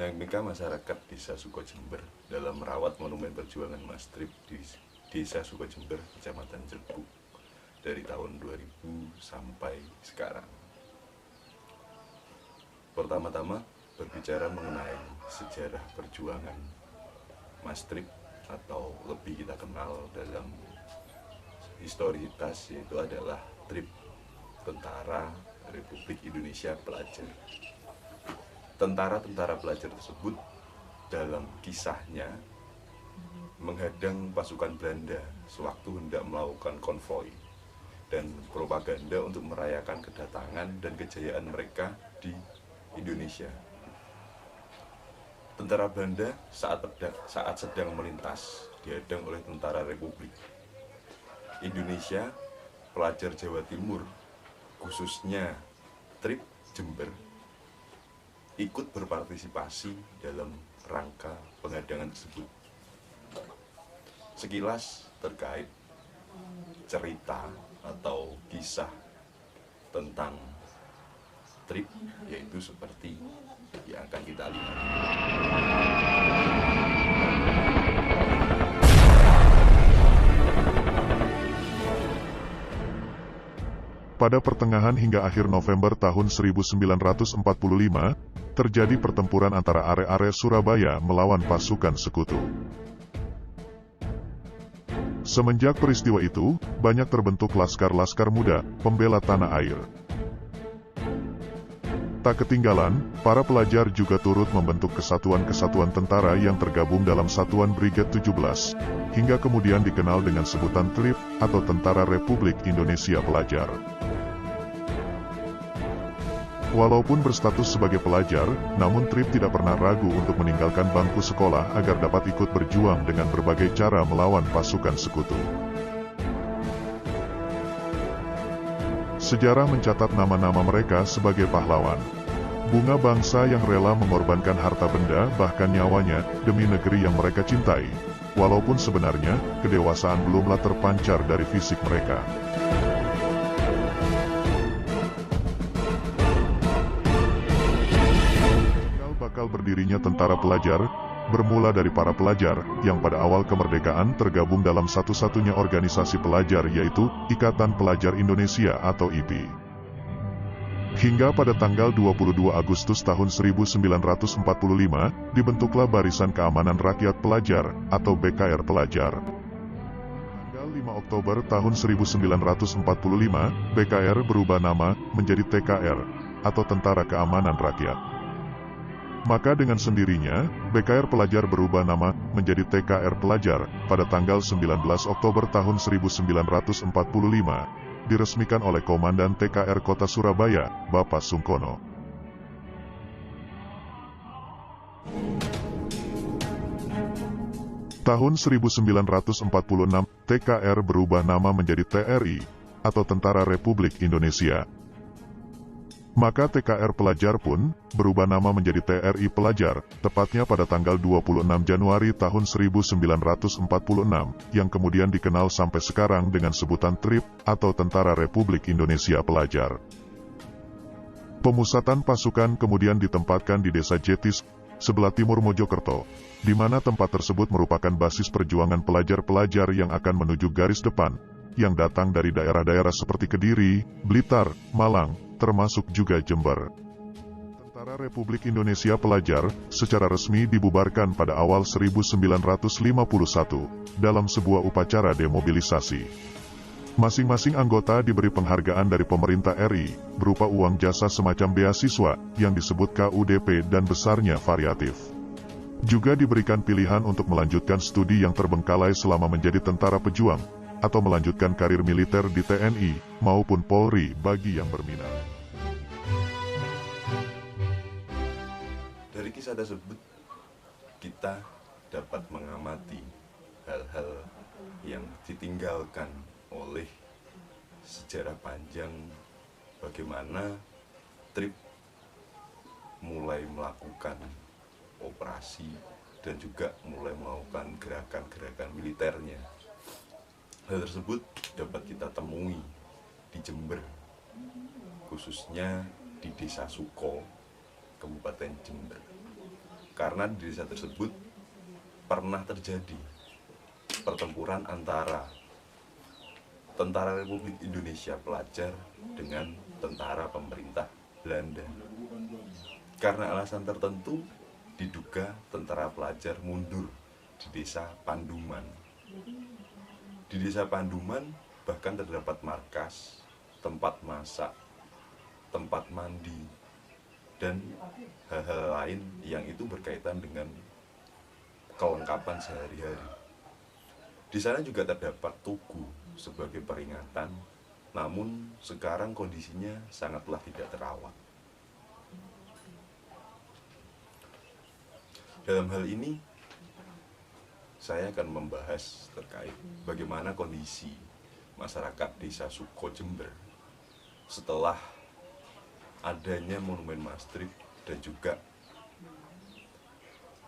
dinamika masyarakat Desa Sukojember dalam merawat monumen perjuangan Mas Trip di Desa Sukojember, Kecamatan Cerbuk dari tahun 2000 sampai sekarang. Pertama-tama berbicara mengenai sejarah perjuangan Mas Trip, atau lebih kita kenal dalam historitas, yaitu adalah Trip, Tentara Republik Indonesia Pelajar. Tentara-tentara pelajar tersebut dalam kisahnya menghadang pasukan Belanda sewaktu hendak melakukan konvoi dan propaganda untuk merayakan kedatangan dan kejayaan mereka di Indonesia. Tentara Belanda saat sedang melintas dihadang oleh tentara Republik Indonesia Pelajar Jawa Timur, khususnya Trip Jember, ikut berpartisipasi dalam rangka penghadangan tersebut. Sekilas terkait cerita atau kisah tentang Trip, yaitu seperti yang akan kita lihat. Pada pertengahan hingga akhir November tahun 1945, terjadi pertempuran antara are-are Surabaya melawan pasukan sekutu. Semenjak peristiwa itu, banyak terbentuk laskar-laskar muda, pembela tanah air. Tak ketinggalan, para pelajar juga turut membentuk kesatuan-kesatuan tentara yang tergabung dalam Satuan Brigade 17, hingga kemudian dikenal dengan sebutan TRIP atau Tentara Republik Indonesia Pelajar. Walaupun berstatus sebagai pelajar, namun Trip tidak pernah ragu untuk meninggalkan bangku sekolah agar dapat ikut berjuang dengan berbagai cara melawan pasukan sekutu. Sejarah mencatat nama-nama mereka sebagai pahlawan. Bunga bangsa yang rela mengorbankan harta benda bahkan nyawanya demi negeri yang mereka cintai, walaupun sebenarnya kedewasaan belumlah terpancar dari fisik mereka. Bakal berdirinya tentara pelajar bermula dari para pelajar yang pada awal kemerdekaan tergabung dalam satu-satunya organisasi pelajar, yaitu Ikatan Pelajar Indonesia atau IPI. Hingga pada tanggal 22 Agustus tahun 1945 dibentuklah Barisan Keamanan Rakyat Pelajar atau BKR Pelajar. Tanggal 5 Oktober tahun 1945 BKR berubah nama menjadi TKR atau Tentara Keamanan Rakyat. Maka dengan sendirinya, BKR Pelajar berubah nama menjadi TKR Pelajar pada tanggal 19 Oktober tahun 1945, diresmikan oleh Komandan TKR Kota Surabaya, Bapak Sungkono. Tahun 1946, TKR berubah nama menjadi TRI, atau Tentara Republik Indonesia. Maka TKR Pelajar pun berubah nama menjadi TRI Pelajar, tepatnya pada tanggal 26 Januari tahun 1946, yang kemudian dikenal sampai sekarang dengan sebutan TRIP atau Tentara Republik Indonesia Pelajar. Pemusatan pasukan kemudian ditempatkan di Desa Jetis, sebelah timur Mojokerto, di mana tempat tersebut merupakan basis perjuangan pelajar-pelajar yang akan menuju garis depan, yang datang dari daerah-daerah seperti Kediri, Blitar, Malang, termasuk juga Jember. Tentara Republik Indonesia Pelajar secara resmi dibubarkan pada awal 1951 dalam sebuah upacara demobilisasi. Masing-masing anggota diberi penghargaan dari pemerintah RI berupa uang jasa semacam beasiswa yang disebut KUDP dan besarnya variatif. Juga diberikan pilihan untuk melanjutkan studi yang terbengkalai selama menjadi tentara pejuang atau melanjutkan karir militer di TNI maupun Polri bagi yang berminat. Dari kisah tersebut, kita dapat mengamati hal-hal yang ditinggalkan oleh sejarah panjang bagaimana Trip mulai melakukan operasi dan juga mulai melakukan gerakan-gerakan militernya. Hal tersebut dapat kita temui di Jember, khususnya di Desa Suko, Kabupaten Jember. karena di desa tersebut pernah terjadi pertempuran antara Tentara Republik Indonesia Pelajar dengan tentara pemerintah Belanda. Karena alasan tertentu, diduga tentara pelajar mundur di desa Panduman. Di desa Panduman bahkan terdapat markas, tempat masak, tempat mandi, dan hal-hal lain yang itu berkaitan dengan kelengkapan sehari-hari. Di sana juga terdapat tugu sebagai peringatan, namun sekarang kondisinya sangatlah tidak terawat. Dalam hal ini, saya akan membahas terkait bagaimana kondisi masyarakat desa Suko Jember setelah adanya Monumen Mastrip, dan juga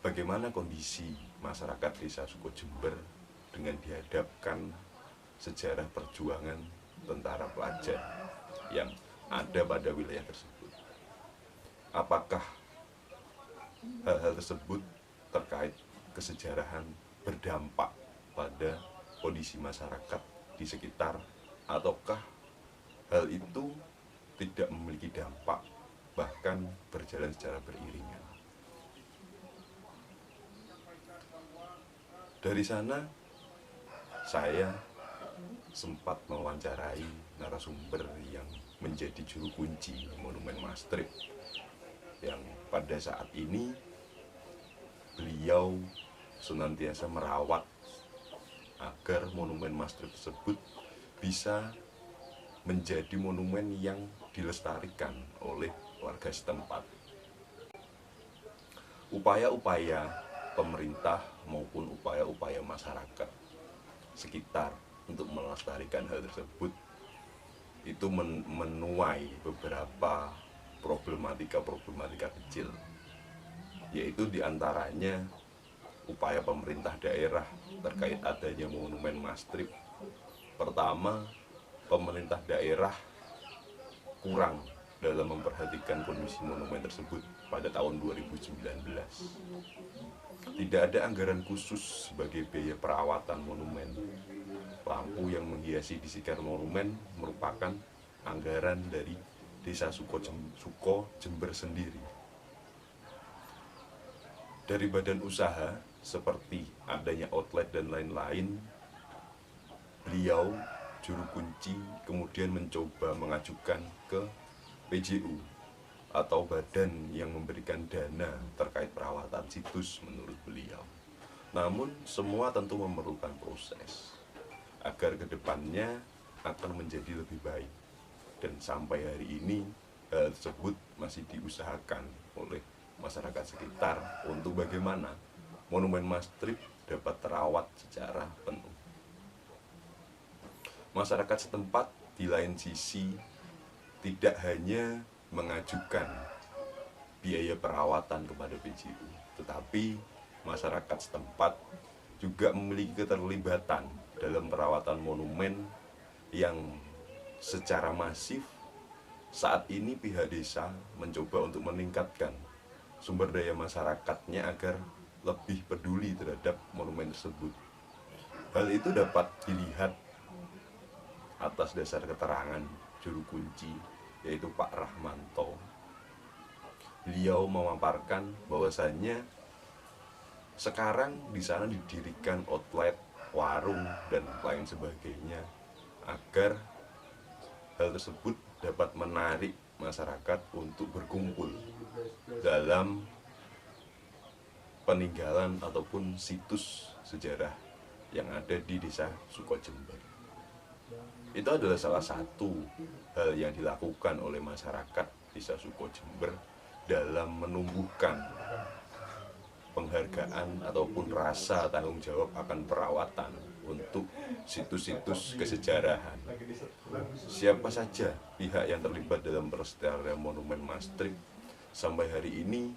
bagaimana kondisi masyarakat desa Suko Jember dengan dihadapkan sejarah perjuangan tentara pelajar yang ada pada wilayah tersebut. Apakah hal-hal tersebut terkait kesejarahan berdampak pada kondisi masyarakat di sekitar, ataukah hal itu tidak memiliki dampak, bahkan berjalan secara beriringan. Dari sana saya sempat mewawancarai narasumber yang menjadi juru kunci Monumen Mastrip, yang pada saat ini beliau senantiasa merawat agar Monumen Mastrip tersebut bisa menjadi monumen yang dilestarikan oleh warga setempat. Upaya-upaya pemerintah maupun upaya-upaya masyarakat sekitar untuk melestarikan hal tersebut itu menuai beberapa problematika kecil, yaitu diantaranya upaya pemerintah daerah terkait adanya Monumen Mastrip. Pertama, pemerintah daerah kurang dalam memperhatikan kondisi monumen tersebut pada tahun 2019. Tidak ada anggaran khusus sebagai biaya perawatan monumen. Lampu yang menghiasi di sekitar monumen merupakan anggaran dari desa Suko Jember sendiri. Dari badan usaha seperti adanya outlet dan lain-lain, beliau juru kunci kemudian mencoba mengajukan ke PJU atau badan yang memberikan dana terkait perawatan situs menurut beliau. Namun semua tentu memerlukan proses agar kedepannya akan menjadi lebih baik, dan sampai hari ini hal tersebut masih diusahakan oleh masyarakat sekitar untuk bagaimana Monumen Mastrip dapat terawat secara penuh. Masyarakat setempat di lain sisi tidak hanya mengajukan biaya perawatan kepada PJU, tetapi masyarakat setempat juga memiliki keterlibatan dalam perawatan monumen yang secara masif. Saat ini pihak desa mencoba untuk meningkatkan sumber daya masyarakatnya agar lebih peduli terhadap monumen tersebut. Hal itu dapat dilihat atas dasar keterangan juru kunci, yaitu Pak Rahmanto. Beliau memaparkan bahwasannya sekarang di sana didirikan outlet, warung, dan lain sebagainya agar hal tersebut dapat menarik masyarakat untuk berkumpul dalam peninggalan ataupun situs sejarah yang ada di desa Suko Jember. Itu adalah salah satu hal yang dilakukan oleh masyarakat desa Suko Jember dalam menumbuhkan penghargaan ataupun rasa tanggung jawab akan perawatan untuk situs-situs kesejarahan. Siapa saja pihak yang terlibat dalam pelestarian Monumen Mastrip, sampai hari ini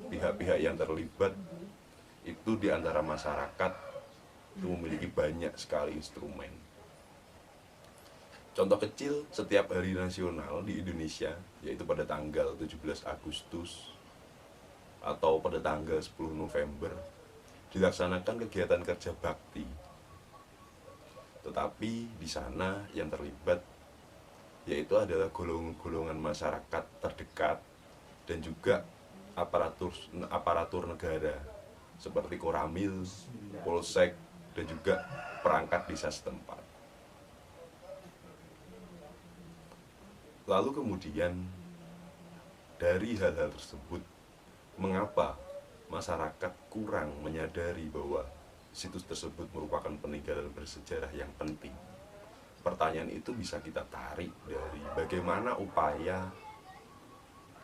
pihak-pihak yang terlibat itu di antara masyarakat itu memiliki banyak sekali instrumen. Contoh kecil, setiap hari nasional di Indonesia, yaitu pada tanggal 17 Agustus atau pada tanggal 10 November dilaksanakan kegiatan kerja bakti. Tetapi di sana yang terlibat yaitu adalah golongan-golongan masyarakat terdekat dan juga aparatur negara seperti Koramil, Polsek, dan juga perangkat desa setempat. Lalu kemudian dari hal-hal tersebut, mengapa masyarakat kurang menyadari bahwa situs tersebut merupakan peninggalan bersejarah yang penting? Pertanyaan itu bisa kita tarik dari bagaimana upaya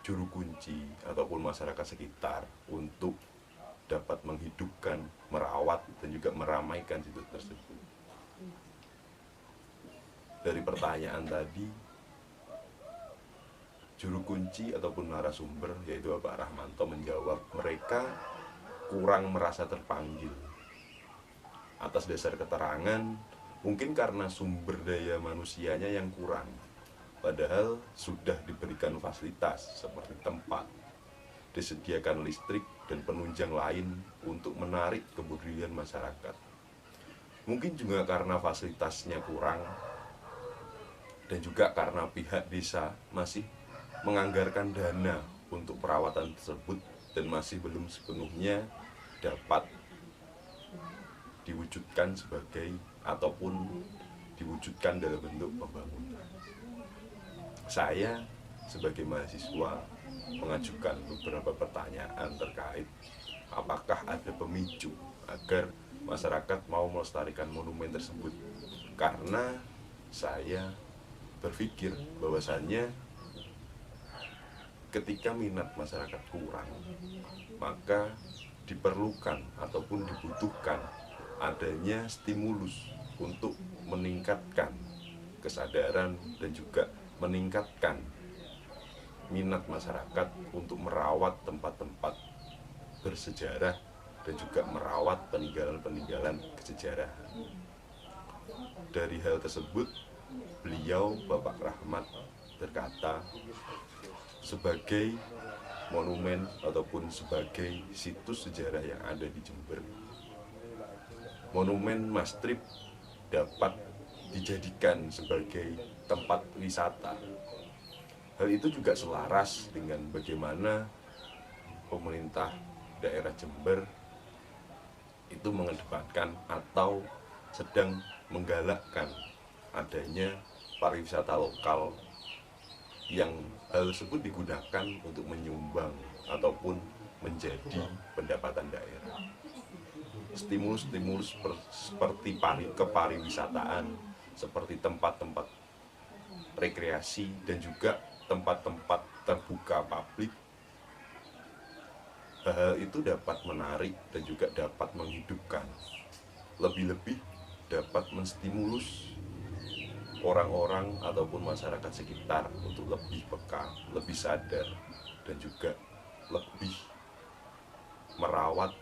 juru kunci ataupun masyarakat sekitar untuk dapat menghidupkan, merawat, dan juga meramaikan situs tersebut. Dari pertanyaan tadi, juru kunci ataupun narasumber yaitu Bapak Rahmanto menjawab mereka kurang merasa terpanggil. Atas dasar keterangan, mungkin karena sumber daya manusianya yang kurang, padahal sudah diberikan fasilitas seperti tempat, disediakan listrik dan penunjang lain untuk menarik kepedulian masyarakat. Mungkin juga karena fasilitasnya kurang dan juga karena pihak desa masih menganggarkan dana untuk perawatan tersebut dan masih belum sepenuhnya dapat diwujudkan sebagai ataupun diwujudkan dalam bentuk pembangunan. Saya sebagai mahasiswa mengajukan beberapa pertanyaan terkait apakah ada pemicu agar masyarakat mau melestarikan monumen tersebut. Karena saya berpikir bahwasannya ketika minat masyarakat kurang, maka diperlukan ataupun dibutuhkan adanya stimulus untuk meningkatkan kesadaran dan juga meningkatkan minat masyarakat untuk merawat tempat-tempat bersejarah dan juga merawat peninggalan-peninggalan kesejarahan. Dari hal tersebut, beliau Bapak Rahmat berkata, sebagai monumen ataupun sebagai situs sejarah yang ada di Jember, Monumen Mastrip dapat dijadikan sebagai tempat wisata. Hal itu juga selaras dengan bagaimana pemerintah daerah Jember itu mengedepankan atau sedang menggalakkan adanya pariwisata lokal yang hal tersebut digunakan untuk menyumbang ataupun menjadi pendapatan daerah. Stimulus-stimulus seperti kepariwisataan, seperti tempat-tempat rekreasi dan juga tempat-tempat terbuka publik, hal itu dapat menarik dan juga dapat menghidupkan. Lebih-lebih dapat menstimulus orang-orang ataupun masyarakat sekitar untuk lebih peka, lebih sadar, dan juga lebih merawat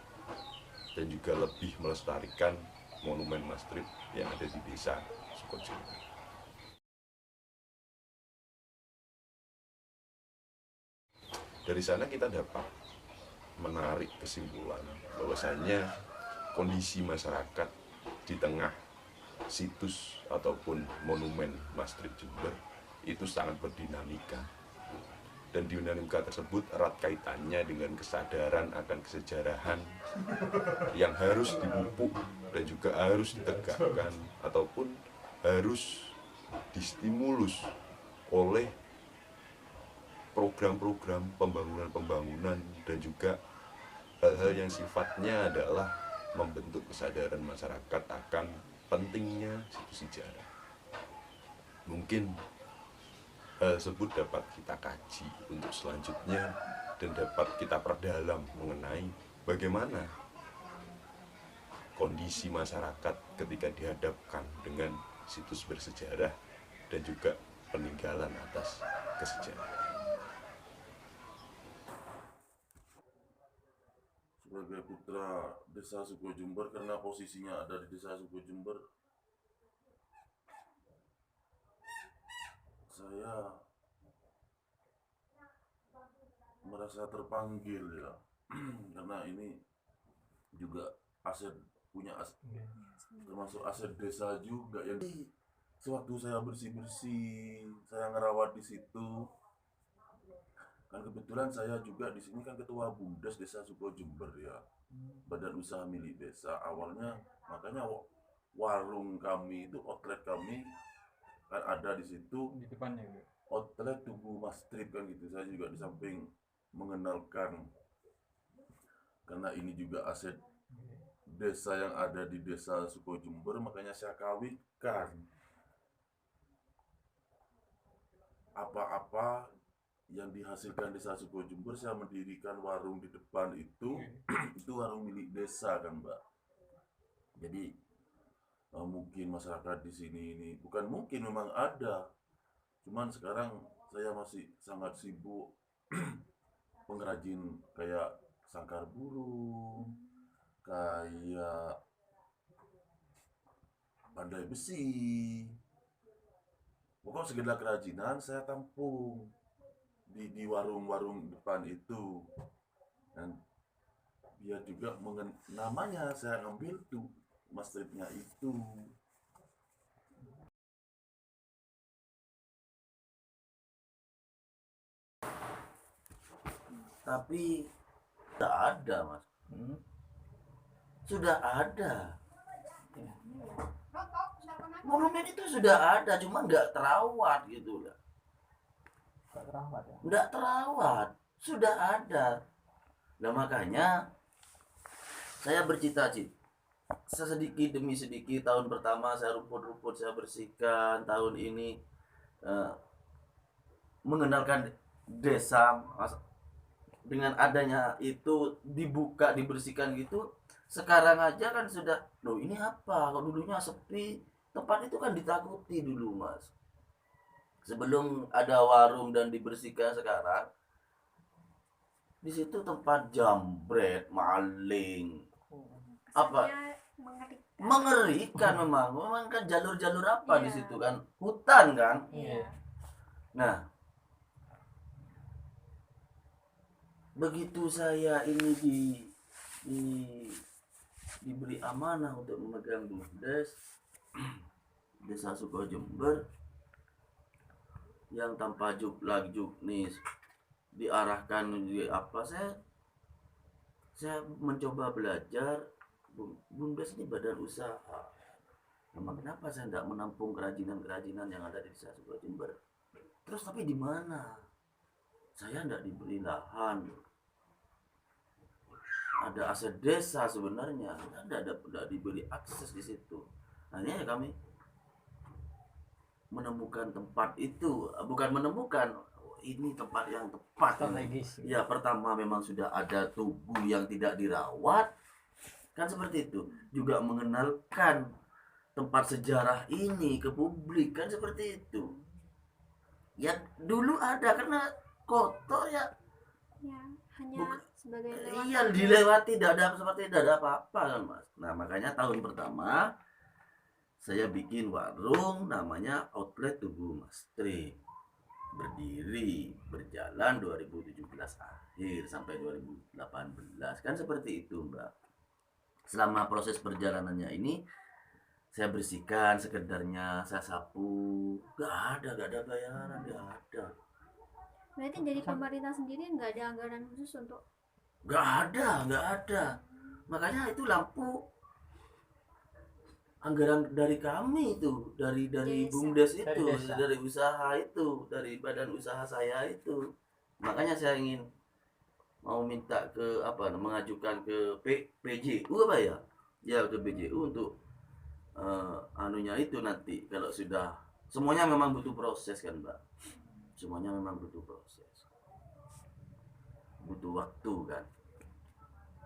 dan juga lebih melestarikan Monumen Mastrip yang ada di Desa Sukojember. Dari sana kita dapat menarik kesimpulan bahwasanya kondisi masyarakat di tengah situs ataupun Monumen Mastrip Jember itu sangat berdinamika. Dan dinamika tersebut erat kaitannya dengan kesadaran akan kesejarahan yang harus dipupuk dan juga harus ditegakkan ataupun harus distimulus oleh program-program pembangunan-pembangunan dan juga hal-hal yang sifatnya adalah membentuk kesadaran masyarakat akan pentingnya situs sejarah. Mungkin hal tersebut dapat kita kaji untuk selanjutnya dan dapat kita perdalam mengenai bagaimana kondisi masyarakat ketika dihadapkan dengan situs bersejarah dan juga peninggalan atas kesejarahan. Sebagai putra Desa Sukojember, karena posisinya ada di Desa Sukojember, saya merasa terpanggil ya karena ini juga aset punya termasuk aset desa juga yang sewaktu saya bersih-bersih, saya ngerawat di situ. Kan kebetulan saya juga di sini kan ketua BUMDes Desa Sukojember ya. Badan usaha milik desa. Awalnya makanya warung kami itu, outlet kami kan ada di situ. Di depannya gitu. Outlet Tugu Mas Trip kan gitu. Saya juga di samping mengenalkan karena ini juga aset desa yang ada di Desa Sukojember, makanya saya kawinkan apa-apa yang dihasilkan Desa Sukojember. Saya mendirikan warung di depan itu itu warung milik desa kan Mbak. Jadi mungkin masyarakat di sini ini bukan mungkin, memang ada, cuman sekarang saya masih sangat sibuk pengrajin kayak sangkar burung, kayak pandai besi, pokoknya segala kerajinan saya tampung di warung-warung depan itu. Dan dia juga namanya saya ambil tuh masjidnya itu. Tapi sudah ada mas, sudah ada. Monumen itu sudah ada, cuma nggak terawat gitu lah. Nggak terawat, sudah ada. Nah makanya saya bercita-cita sedikit demi sedikit. Tahun pertama saya rumput-rumput saya bersihkan. Tahun ini mengenalkan desa. Dengan adanya itu dibuka, dibersihkan gitu. Sekarang aja kan sudah, loh ini apa? Kalau dulunya sepi, tempat itu kan ditakuti dulu mas. Sebelum ada warung dan dibersihkan sekarang, di situ tempat jambret, maling, apa? Mengerikan memang. Memang kan jalur-jalur apa di situ kan? Hutan kan? Nah, begitu saya ini diberi amanah untuk memegang BUMDes Desa Sukojember yang tanpa juknis diarahkan di apa, saya mencoba belajar. BUMDes ini badan usaha. Memang kenapa saya tidak menampung kerajinan-kerajinan yang ada di Desa Sukojember? Terus tapi di mana? Saya tidak diberi lahan. Ada aset desa sebenarnya, tidak diberi akses di situ. Hanya kami menemukan tempat itu, bukan menemukan, ini tempat yang tepat. Ya pertama memang sudah ada tugu yang tidak dirawat, kan seperti itu. Juga mengenalkan tempat sejarah ini ke publik, kan seperti itu. Ya dulu ada karena kotor ya. Ya hanya sebagai lewat. Iya dilewati, tidak ada apa-apa kan mas. Nah makanya tahun pertama saya bikin warung namanya Outlet Tugu Mas Trip. Berdiri, berjalan 2017 akhir sampai 2018 kan seperti itu mbak. Selama proses perjalanannya ini saya bersihkan sekedarnya, saya sapu, gak ada bayaran, gak ada. Berarti dari pemerintah sendiri nggak ada anggaran khusus untuk? Nggak ada. Makanya itu lampu anggaran dari kami itu, dari BUMDes itu, dari usaha itu, dari badan usaha saya itu. Makanya saya ingin mau minta ke mengajukan ke PJU apa ya? Ya ke PJU untuk anunya itu nanti kalau sudah semuanya memang butuh proses kan mbak. Semuanya memang butuh proses, butuh waktu kan.